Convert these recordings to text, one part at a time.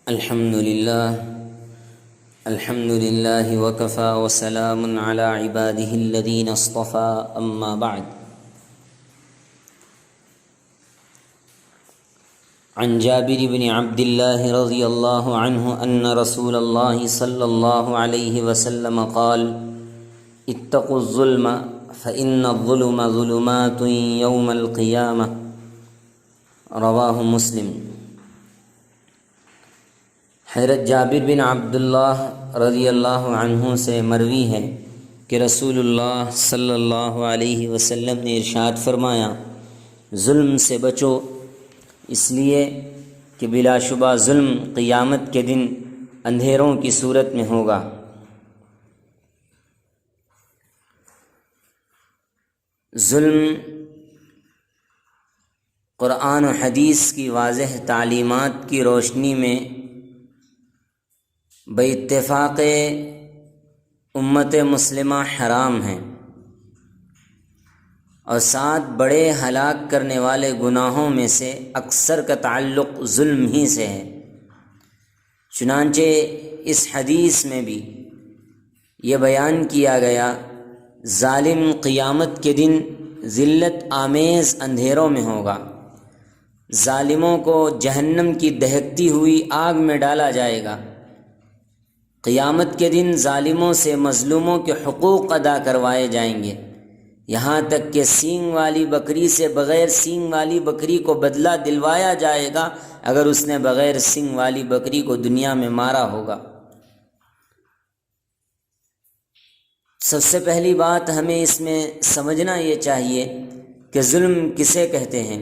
الحمد لله وكفى وسلام على عباده الذين اصطفى أما بعد. عن جابر بن عبد الله رضي الله عنه أن رسول الله صلى الله عليه وسلم قال: اتقوا الظلم فإن الظلم ظلمات يوم القيامة. رواہ مسلم. حضرت جابر بن عبداللہ رضی اللہ عنہ سے مروی ہے کہ رسول اللہ صلی اللہ علیہ وسلم نے ارشاد فرمایا: ظلم سے بچو، اس لیے کہ بلا شبہ ظلم قیامت کے دن اندھیروں کی صورت میں ہوگا. ظلم قرآن و حدیث کی واضح تعلیمات کی روشنی میں باتفاق امت مسلمہ حرام ہیں اور 7 بڑے ہلاک کرنے والے گناہوں میں سے اکثر کا تعلق ظلم ہی سے ہے. چنانچہ اس حدیث میں بھی یہ بیان کیا گیا: ظالم قیامت کے دن ذلت آمیز اندھیروں میں ہوگا. ظالموں کو جہنم کی دہکتی ہوئی آگ میں ڈالا جائے گا. قیامت کے دن ظالموں سے مظلوموں کے حقوق ادا کروائے جائیں گے، یہاں تک کہ سینگ والی بکری سے بغیر سینگ والی بکری کو بدلہ دلوایا جائے گا اگر اس نے بغیر سینگ والی بکری کو دنیا میں مارا ہوگا. سب سے پہلی بات ہمیں اس میں سمجھنا یہ چاہیے کہ ظلم کسے کہتے ہیں.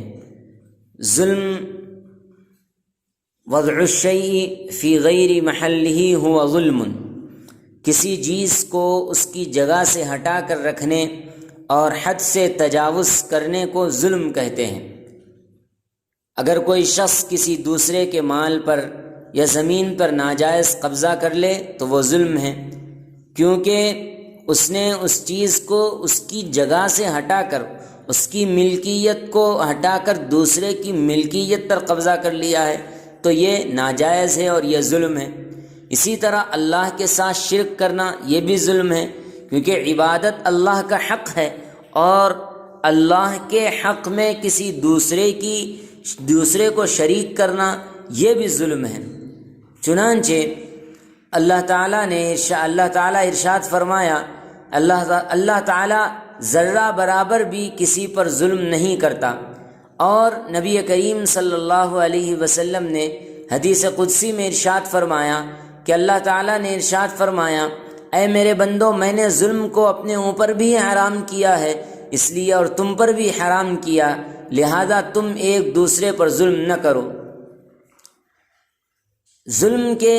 ظلم وضع الشیء فی غیر محلہ ہوا ظلم، کسی چیز کو اس کی جگہ سے ہٹا کر رکھنے اور حد سے تجاوز کرنے کو ظلم کہتے ہیں. اگر کوئی شخص کسی دوسرے کے مال پر یا زمین پر ناجائز قبضہ کر لے تو وہ ظلم ہے، کیونکہ اس نے اس چیز کو اس کی جگہ سے ہٹا کر، اس کی ملکیت کو ہٹا کر دوسرے کی ملکیت پر قبضہ کر لیا ہے، تو یہ ناجائز ہے اور یہ ظلم ہے. اسی طرح اللہ کے ساتھ شرک کرنا یہ بھی ظلم ہے، کیونکہ عبادت اللہ کا حق ہے اور اللہ کے حق میں کسی دوسرے کو شریک کرنا یہ بھی ظلم ہے. چنانچہ اللہ تعالیٰ ارشاد فرمایا، اللہ تعالیٰ ذرہ برابر بھی کسی پر ظلم نہیں کرتا. اور نبی کریم صلی اللہ علیہ وسلم نے حدیث قدسی میں ارشاد فرمایا کہ اللہ تعالیٰ نے ارشاد فرمایا: اے میرے بندو، میں نے ظلم کو اپنے اوپر بھی حرام کیا ہے، اس لیے اور تم پر بھی حرام کیا، لہذا تم ایک دوسرے پر ظلم نہ کرو. ظلم کے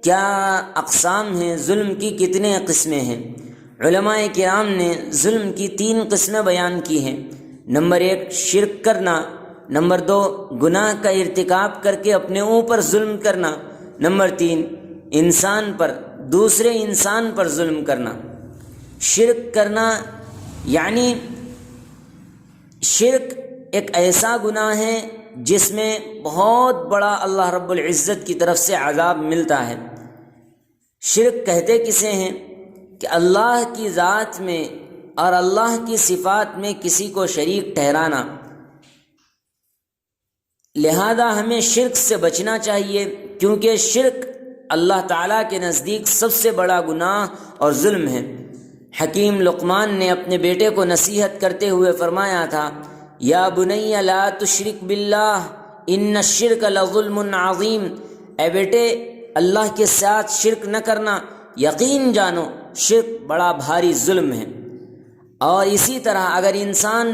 کیا اقسام ہیں؟ ظلم کی کتنے قسمیں ہیں؟ علماء کرام نے ظلم کی 3 قسمیں بیان کی ہیں. نمبر 1 شرک کرنا، نمبر 2 گناہ کا ارتکاب کر کے اپنے اوپر ظلم کرنا، نمبر 3 انسان پر، دوسرے انسان پر ظلم کرنا. شرک کرنا یعنی شرک ایک ایسا گناہ ہے جس میں بہت بڑا اللہ رب العزت کی طرف سے عذاب ملتا ہے. شرک کہتے کسے ہیں کہ اللہ کی ذات میں اور اللہ کی صفات میں کسی کو شریک ٹھہرانا. لہذا ہمیں شرک سے بچنا چاہیے، کیونکہ شرک اللہ تعالیٰ کے نزدیک سب سے بڑا گناہ اور ظلم ہے. حکیم لقمان نے اپنے بیٹے کو نصیحت کرتے ہوئے فرمایا تھا: یا بنی لا تشرک باللہ ان الشرک لظلم عظیم. اے بیٹے، اللہ کے ساتھ شرک نہ کرنا، یقین جانو شرک بڑا بھاری ظلم ہے. اور اسی طرح اگر انسان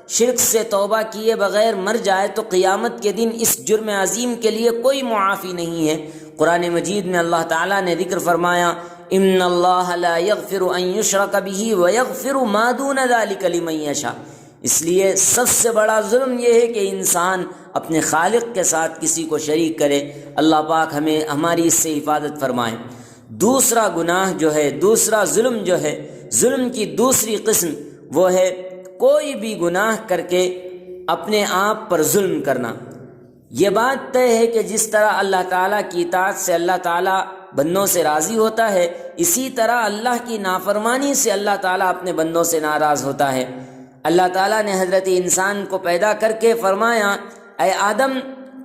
شرک سے توبہ کیے بغیر مر جائے تو قیامت کے دن اس جرم عظیم کے لیے کوئی معافی نہیں ہے. قرآن مجید میں اللہ تعالیٰ نے ذکر فرمایا: ان اللہ لا یغفر ان یشرک بہ ویغفر ما دون ذلک لمن یشاء. اس لیے سب سے بڑا ظلم یہ ہے کہ انسان اپنے خالق کے ساتھ کسی کو شریک کرے. اللہ پاک ہماری اس سے حفاظت فرمائے. دوسرا گناہ جو ہے، دوسرا ظلم جو ہے، ظلم کی دوسری قسم وہ ہے کوئی بھی گناہ کر کے اپنے آپ پر ظلم کرنا. یہ بات طے ہے کہ جس طرح اللہ تعالیٰ کی اطاعت سے اللہ تعالیٰ بندوں سے راضی ہوتا ہے، اسی طرح اللہ کی نافرمانی سے اللہ تعالیٰ اپنے بندوں سے ناراض ہوتا ہے۔ اللہ تعالیٰ نے حضرت انسان کو پیدا کر کے فرمایا، اے آدم،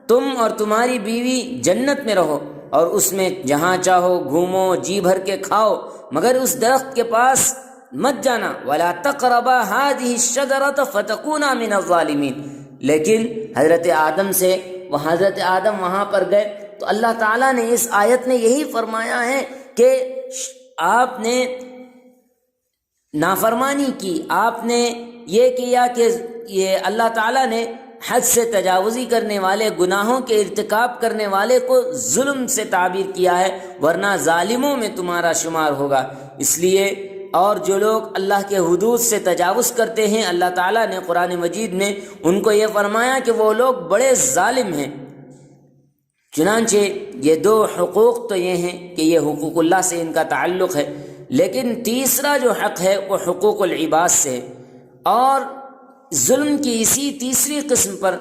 تم اور تمہاری بیوی جنت میں رہو اور اس میں جہاں چاہو گھومو، جی بھر کے کھاؤ، مگر اس درخت کے پاس مت جانا، وَلَا تَقْرَبَا هَٰذِهِ الشَّجَرَةَ فَتَكُونَا مِنَ الظَّالِمِينَ۔ لیکن حضرت آدم وہاں پر گئے تو اللہ تعالیٰ نے اس آیت میں یہی فرمایا ہے کہ آپ نے نافرمانی کی، آپ نے یہ کیا کہ یہ اللہ تعالیٰ نے حد سے تجاوزی کرنے والے، گناہوں کے ارتکاب کرنے والے کو ظلم سے تعبیر کیا ہے، ورنہ ظالموں میں تمہارا شمار ہوگا۔ اس لیے اور جو لوگ اللہ کے حدود سے تجاوز کرتے ہیں، اللہ تعالیٰ نے قرآن مجید میں ان کو یہ فرمایا کہ وہ لوگ بڑے ظالم ہیں۔ چنانچہ یہ دو حقوق تو یہ ہیں کہ یہ حقوق اللہ سے ان کا تعلق ہے، لیکن تیسرا جو حق ہے وہ حقوق العباد سے ہے، اور ظلم کی اسی تیسری قسم پر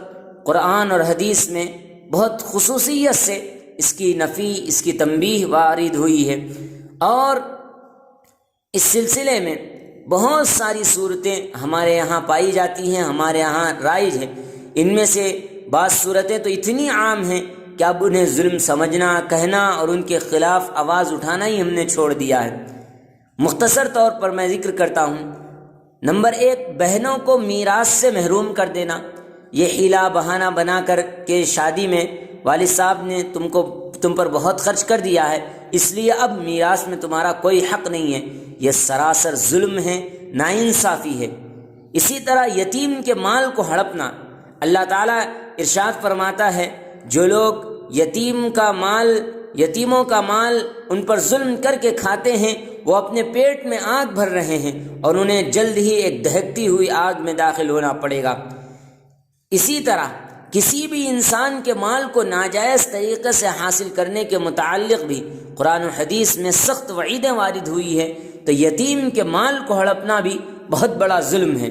قرآن اور حدیث میں بہت خصوصیت سے اس کی نفی، اس کی تنبیہ وارد ہوئی ہے، اور اس سلسلے میں بہت ساری صورتیں ہمارے یہاں پائی جاتی ہیں، ہمارے یہاں رائج ہیں۔ ان میں سے بعض صورتیں تو اتنی عام ہیں کہ اب انہیں ظلم سمجھنا، کہنا اور ان کے خلاف آواز اٹھانا ہی ہم نے چھوڑ دیا ہے۔ مختصر طور پر میں ذکر کرتا ہوں۔ نمبر 1، بہنوں کو میراث سے محروم کر دینا۔ یہ حیلہ بہانہ بنا کر کے شادی میں والد صاحب نے تم پر بہت خرچ کر دیا ہے، اس لیے اب میراث میں تمہارا کوئی حق نہیں ہے، یہ سراسر ظلم ہے، ناانصافی ہے۔ اسی طرح یتیم کے مال کو ہڑپنا۔ اللہ تعالیٰ ارشاد فرماتا ہے، جو لوگ یتیموں کا مال ان پر ظلم کر کے کھاتے ہیں، وہ اپنے پیٹ میں آگ بھر رہے ہیں اور انہیں جلد ہی ایک دہکتی ہوئی آگ میں داخل ہونا پڑے گا۔ اسی طرح کسی بھی انسان کے مال کو ناجائز طریقے سے حاصل کرنے کے متعلق بھی قرآن و حدیث میں سخت وعیدیں وارد ہوئی ہے، تو یتیم کے مال کو ہڑپنا بھی بہت بڑا ظلم ہے۔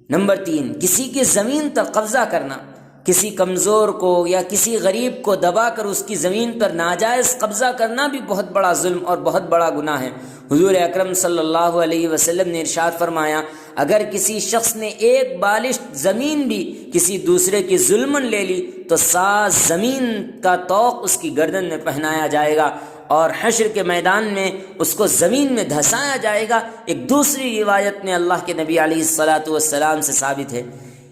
نمبر 3، کسی کی زمین پر قبضہ کرنا۔ کسی کمزور کو یا کسی غریب کو دبا کر اس کی زمین پر ناجائز قبضہ کرنا بھی بہت بڑا ظلم اور بہت بڑا گناہ ہے۔ حضور اکرم صلی اللہ علیہ وسلم نے ارشاد فرمایا، اگر کسی شخص نے ایک بالشت زمین بھی کسی دوسرے کی ظلمن لے لی تو 7 زمین کا طوق اس کی گردن میں پہنایا جائے گا اور حشر کے میدان میں اس کو زمین میں دھسایا جائے گا۔ ایک دوسری روایت میں اللہ کے نبی علیہ الصلاۃ والسلام سے ثابت ہے۔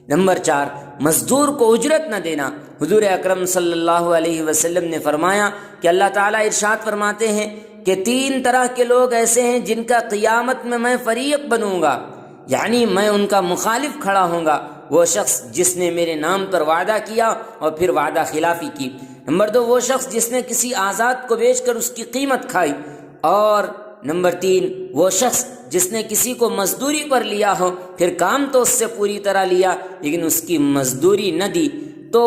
نمبر 4، مزدور کو اجرت نہ دینا۔ حضور اکرم صلی اللہ علیہ وسلم نے فرمایا کہ اللہ تعالیٰ ارشاد فرماتے ہیں کہ 3 طرح کے لوگ ایسے ہیں جن کا قیامت میں فریق بنوں گا، یعنی میں ان کا مخالف کھڑا ہوں گا۔ وہ شخص جس نے میرے نام پر وعدہ کیا اور پھر وعدہ خلافی کی۔ نمبر 2، وہ شخص جس نے کسی آزاد کو بیچ کر اس کی قیمت کھائی۔ اور نمبر 3، وہ شخص جس نے کسی کو مزدوری پر لیا ہو، پھر کام تو اس سے پوری طرح لیا لیکن اس کی مزدوری نہ دی، تو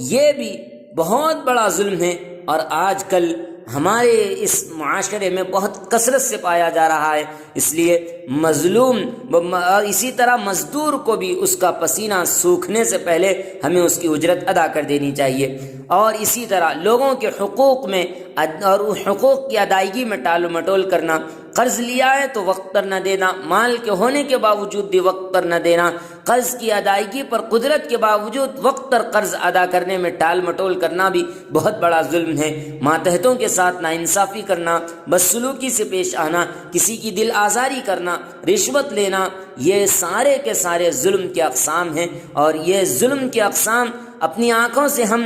یہ بھی بہت بڑا ظلم ہے، اور آج کل ہمارے اس معاشرے میں بہت کثرت سے پایا جا رہا ہے۔ اس لیے مظلوم اور اسی طرح مزدور کو بھی اس کا پسینہ سوکھنے سے پہلے ہمیں اس کی اجرت ادا کر دینی چاہیے۔ اور اسی طرح لوگوں کے حقوق میں اور حقوق کی ادائیگی میں ٹال مٹول کرنا۔ قرض لیا ہے تو وقت پر نہ دینا، مال کے ہونے کے باوجود بھی وقت پر نہ دینا، قرض کی ادائیگی پر قدرت کے باوجود وقت پر قرض ادا کرنے میں ٹال مٹول کرنا بھی بہت بڑا ظلم ہے۔ ماتحتوں کے ساتھ ناانصافی کرنا، بدسلوکی سے پیش آنا، کسی کی دل آزاری کرنا، رشوت لینا، یہ سارے کے سارے ظلم کے اقسام ہیں، اور یہ ظلم کے اقسام اپنی آنکھوں سے ہم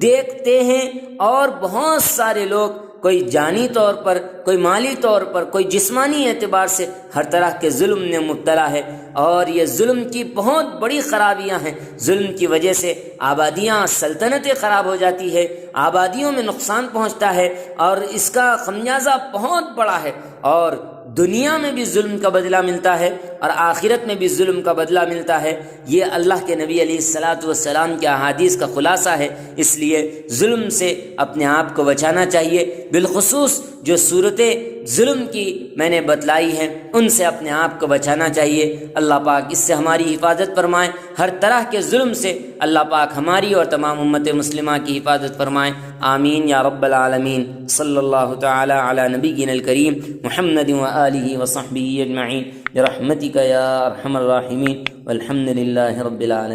دیکھتے ہیں، اور بہت سارے لوگ کوئی جانی طور پر، کوئی مالی طور پر، کوئی جسمانی اعتبار سے ہر طرح کے ظلم میں مبتلا ہے، اور یہ ظلم کی بہت بڑی خرابیاں ہیں۔ ظلم کی وجہ سے آبادیاں، سلطنتیں خراب ہو جاتی ہے، آبادیوں میں نقصان پہنچتا ہے، اور اس کا خمیازہ بہت بڑا ہے، اور دنیا میں بھی ظلم کا بدلہ ملتا ہے اور آخرت میں بھی ظلم کا بدلہ ملتا ہے۔ یہ اللہ کے نبی علیہ الصلاۃ والسلام کے احادیث کا خلاصہ ہے۔ اس لیے ظلم سے اپنے آپ کو بچانا چاہیے، بالخصوص جو صورتیں ظلم کی میں نے بتلائی ہیں ان سے اپنے آپ کو بچانا چاہیے۔ اللہ پاک اس سے ہماری حفاظت فرمائے، ہر طرح کے ظلم سے اللہ پاک ہماری اور تمام امت مسلمہ کی حفاظت فرمائے، آمین یا رب العالمین۔ صلی اللہ تعالی علی نبینا الکریم محمد وآلہ وصحبہ اجمعین برحمتک یا ارحم الراحمین والحمد للہ رب العالمین۔